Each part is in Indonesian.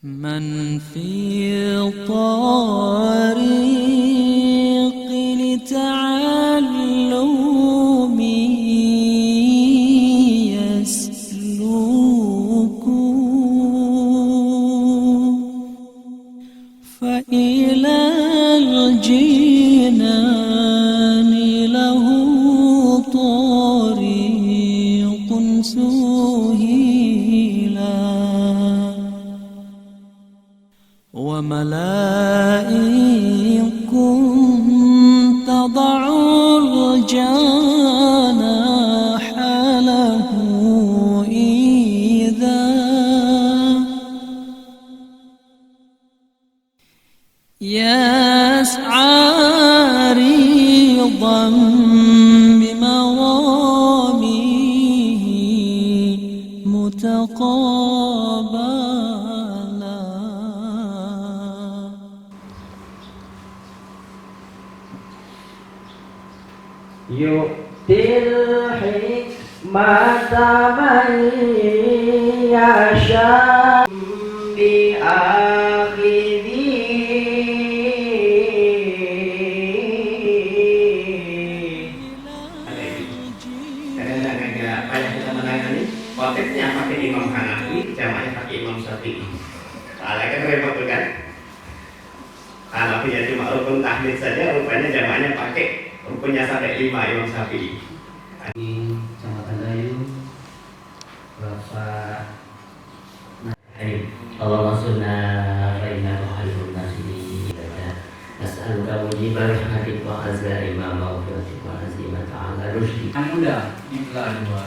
من في الطريق لتعلم يسلوك فإلى الجنان له طريق سهيلا وملائك تضع الجناح له إذا يسعى رضا بمراميه متقابلا. يؤتي الحكمة من يشاء بآخره khotibnya pakai Imam Hanafi, jamaahnya pakai Imam Syafi'i. Soalnya kan repot tuh kan. Hanafinya cuma rukun tahlil saja, rupanya jamaahnya pakai rukunnya sampai 5 Imam Syafi'i. Kecamatan Dayu, Bapak Allahumma sunna fa inna khairun nasi nas'aluka mujibal rahmatik wa khaza'il maghfiratik wa azimat ta'ala rusydik. Anak muda di belah dua,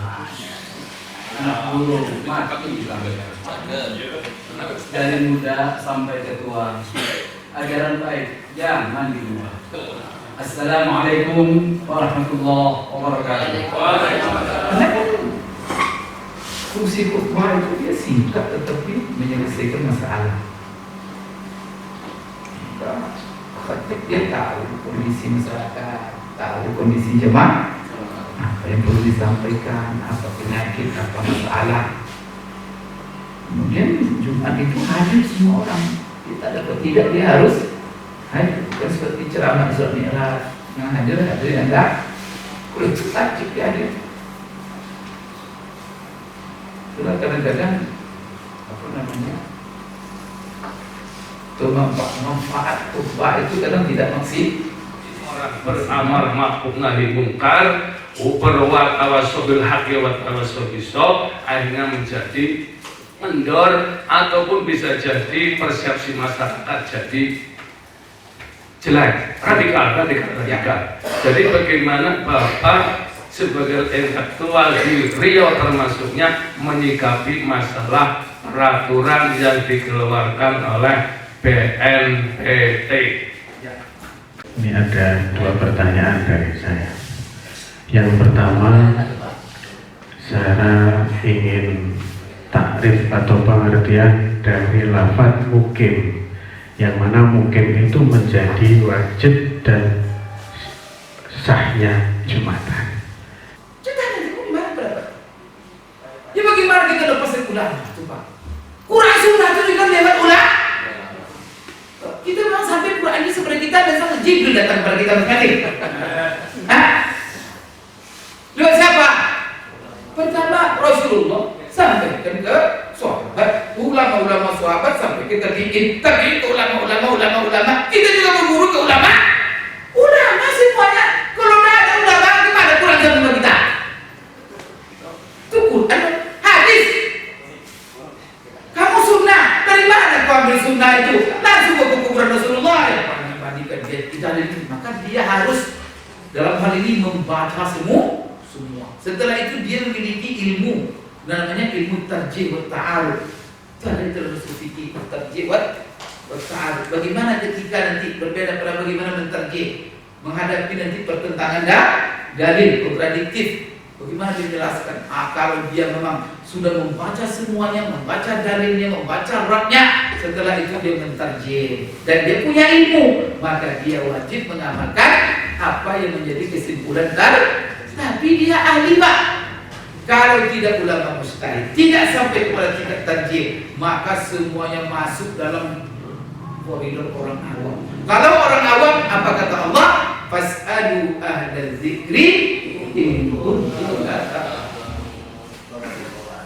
anak burung mati dari muda sampai ketua, ajaran baik jangan diubah. Assalamualaikum warahmatullahi wabarakatuh. Fungsi khutbah itu dia singkat tetapi menyelesaikan masalah. Khotib dia tahu kondisi masyarakat, tahu kondisi jemaah, apa yang perlu disampaikan, apa penyakit, apa masalah. Kemudian Jumat itu hadir semua orang. Kita dapat tidak dia harus hadir. Bukan seperti ceramah Isra Mi'raj yang hadir yang enggak. Kulit tajib dia hadir. Itulah kadang-kadang manfaat khutbah itu kadang tidak maksimal. Orang beramal ma'ruf nahi munkar, berbuat tawassul bil haqqi wa tawassul bis shawab, akhirnya menjadi kendor ataupun bisa jadi persepsi masyarakat jadi jelek, radikal. Jadi bagaimana Bapak sebagai intelektual di Riau termasuknya menyikapi masalah peraturan yang dikeluarkan oleh BNPT. Ini ada 2 pertanyaan dari saya. Yang pertama, saya ingin takrif atau pengertian dari lafaz mukim, yang mana mukim itu menjadi wajib dan sahnya Jumatan. Ya bagaimana kita lepasin ulama itu Pak? Quran sunnah itu juga lewat ulama. Kita memang sampai Quran ini seperti kita dan sama Jibril datang kepada kita masing-masing. Lewat siapa? Pertama Rasulullah sampaikan ke sahabat, ulama-ulama sahabat sampai kita diinterview ke ulama. Kita juga berguru ke ulama. Ulama semuanya. Kalau tidak ada ulama, gimana Quran sama kita? Itu Quran. Kamu sunnah, dari mana kau ambil sunnah itu? Langsung ke kuburan Rasulullah ya. Bandingkan dia tidak ada, maka dia harus dalam hal ini membaca semua. Setelah itu dia memiliki ilmu, namanya ilmu tarjih wa ta'aruf. Itu ada di dalam usul fikih, tarjih wa ta'aruf. Bagaimana ketika nanti berbeda pada bagaimana mentarjih, menghadapi nanti pertentangan dalil kontradiktif. Bagaimana dijelaskan? Kalau dia memang sudah membaca semuanya, membaca dalilnya, membaca ratnya, setelah itu dia mentarjih dan dia punya ilmu, maka dia wajib mengamalkan apa yang menjadi kesimpulan tadi. Tapi dia ahli Pak, Kalau tidak ulama mujtahid, tidak sampai kepada tingkat tarjih, maka semuanya masuk dalam koridor orang awam. Kalau orang awam, apa kata Allah? Fas'alu ahla dzikri in kuntum la ta'lamun.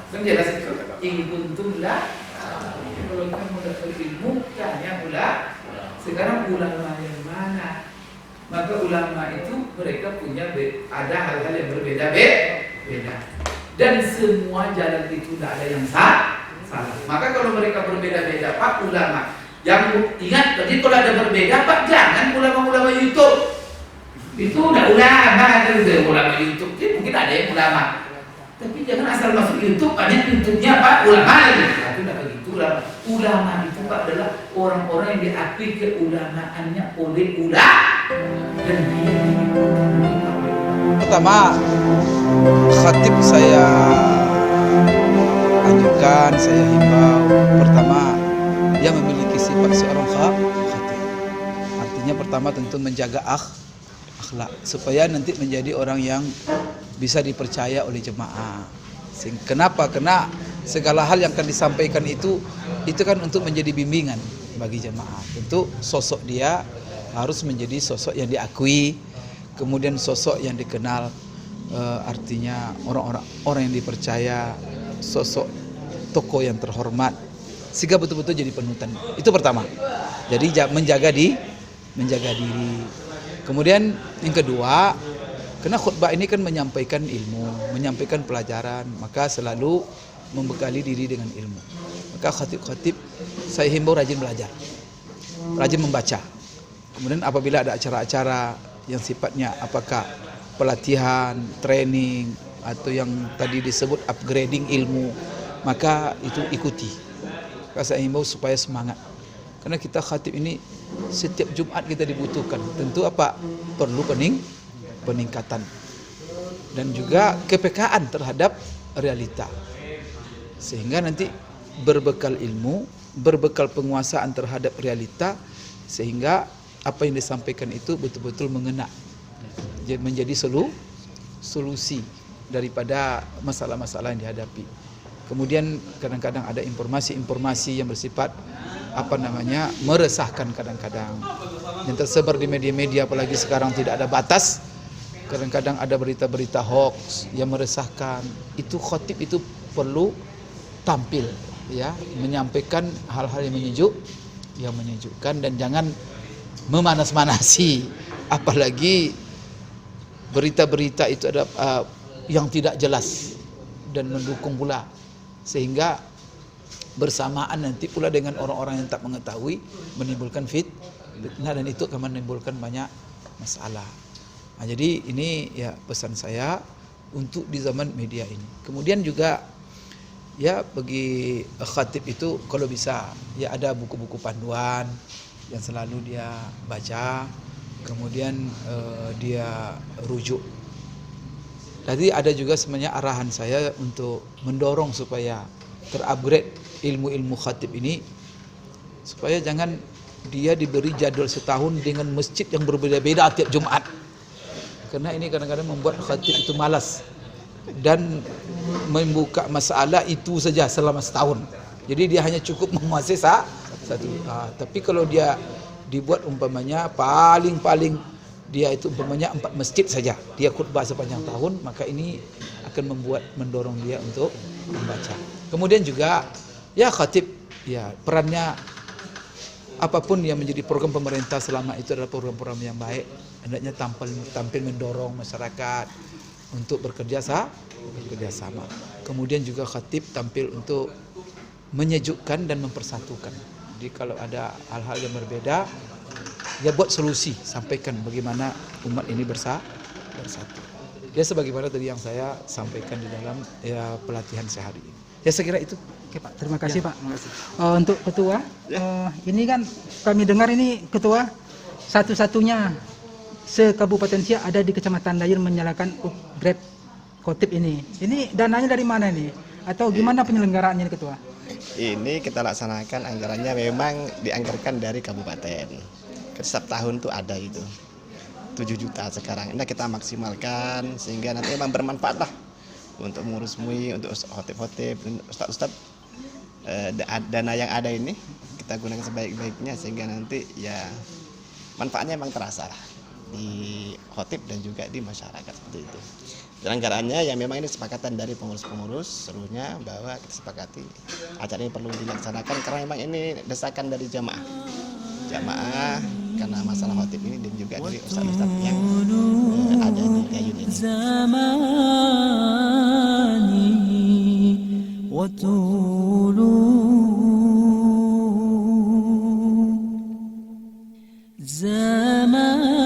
Kan jelas itu. In kuntum la ta'lamun. Kalau kamu tidak berilmu, tanya ulama. Sekarang ulama yang mana? Maka ulama itu mereka punya ada hal-hal yang berbeda-beda. Dan semua jalan itu tidak ada yang salah. Maka kalau mereka berbeda-beda, Pak ulama, yang ingat tadi kalau ada berbeda, Pak jangan ulama-ulama YouTube. Itu udah ulama, itu ulama YouTube. Jadi mungkin ada yang ulama, tapi jangan asal masuk YouTube, banyak YouTube-nya Pak ulama lagi. Itu tidak begitu ulama. Ulama itu Pak adalah orang-orang yang diakui keulamaannya oleh ulama dan dia. Pertama, khatib saya anjurkan, saya himbau. Pertama, yang memiliki sifat seorang khatib. Artinya pertama tentu menjaga akhlak supaya nanti menjadi orang yang bisa dipercaya oleh jemaah. Kenapa? Karena segala hal yang akan disampaikan itu kan untuk menjadi bimbingan bagi jemaah. Tentu sosok dia harus menjadi sosok yang diakui, kemudian sosok yang dikenal, artinya orang yang dipercaya, sosok tokoh yang terhormat, sehingga betul-betul jadi panutan. Itu pertama. Jadi menjaga diri. Kemudian yang kedua, karena khutbah ini kan menyampaikan ilmu, menyampaikan pelajaran, maka selalu membekali diri dengan ilmu. Maka khatib-khatib saya himbau rajin belajar, rajin membaca. Kemudian apabila ada acara-acara yang sifatnya apakah pelatihan, training, atau yang tadi disebut upgrading ilmu, maka itu ikuti. Maka saya himbau supaya semangat. Karena kita khatib ini setiap Jumat kita dibutuhkan. Tentu apa? Perlu peningkatan. Dan juga kepekaan terhadap realita. Sehingga nanti berbekal ilmu, berbekal penguasaan terhadap realita, sehingga apa yang disampaikan itu betul-betul mengena, menjadi solusi daripada masalah-masalah yang dihadapi. Kemudian kadang-kadang ada informasi-informasi yang bersifat meresahkan kadang-kadang yang tersebar di media-media, apalagi sekarang tidak ada batas. Kadang-kadang ada berita-berita hoax yang meresahkan. Itu khatib itu perlu tampil, ya, menyampaikan hal-hal yang menyejukkan dan jangan memanas-manasi, apalagi berita-berita itu ada yang tidak jelas dan mendukung pula, sehingga bersamaan nanti pula dengan orang-orang yang tak mengetahui menimbulkan fitnah, dan itu akan menimbulkan banyak masalah. Nah, jadi ini ya pesan saya untuk di zaman media ini. Kemudian juga ya bagi khatib itu kalau bisa ya ada buku-buku panduan yang selalu dia baca, kemudian dia rujuk. Tadi ada juga sebenarnya arahan saya untuk mendorong supaya terupgrade ilmu-ilmu khatib ini, supaya jangan dia diberi jadwal setahun dengan masjid yang berbeda-beda tiap Jumat. Karena ini kadang-kadang membuat khatib itu malas dan membuka masalah itu saja selama setahun. Jadi dia hanya cukup menguasai satu. Tapi kalau dia dibuat umpamanya paling dia itu umpamanya 4 masjid saja, dia khutbah sepanjang tahun, maka ini akan mendorong dia untuk membaca. Kemudian juga ya khatib ya perannya apapun yang menjadi program pemerintah selama itu adalah program-program yang baik, hendaknya tampil mendorong masyarakat untuk bekerja sama. Kemudian juga khatib tampil untuk menyejukkan dan mempersatukan. Jadi kalau ada hal-hal yang berbeda, ya buat solusi, sampaikan bagaimana umat ini bersatu. Ya sebagaimana tadi yang saya sampaikan di dalam ya pelatihan sehari ini. Ya saya kira itu. Oke Pak, terima kasih Pak. Untuk ketua, ini kan kami dengar ini ketua satu-satunya se-Kabupaten Siak ada di Kecamatan Dayun menyalakan upgrade khatib ini. Ini dananya dari mana nih? Atau gimana penyelenggaraannya nih ketua? Ini kita laksanakan anggarannya memang dianggarkan dari kabupaten. Setiap tahun tuh ada itu 7 juta sekarang. Ini kita maksimalkan sehingga nanti memang bermanfaat lah untuk mengurus MUI, untuk khotib-khotib, ustadz-ustadz, dana yang ada ini kita gunakan sebaik-baiknya sehingga nanti ya manfaatnya memang terasa lah di khotib dan juga di masyarakat seperti itu. Penyelenggaranya ya memang ini kesepakatan dari pengurus-pengurus seluruhnya bahwa kita sepakati acara ini perlu dilaksanakan karena memang ini desakan dari jamaah karena masalah khotib ini dan juga dari ustadz-ustadz yang ada di Gayun ini. زمان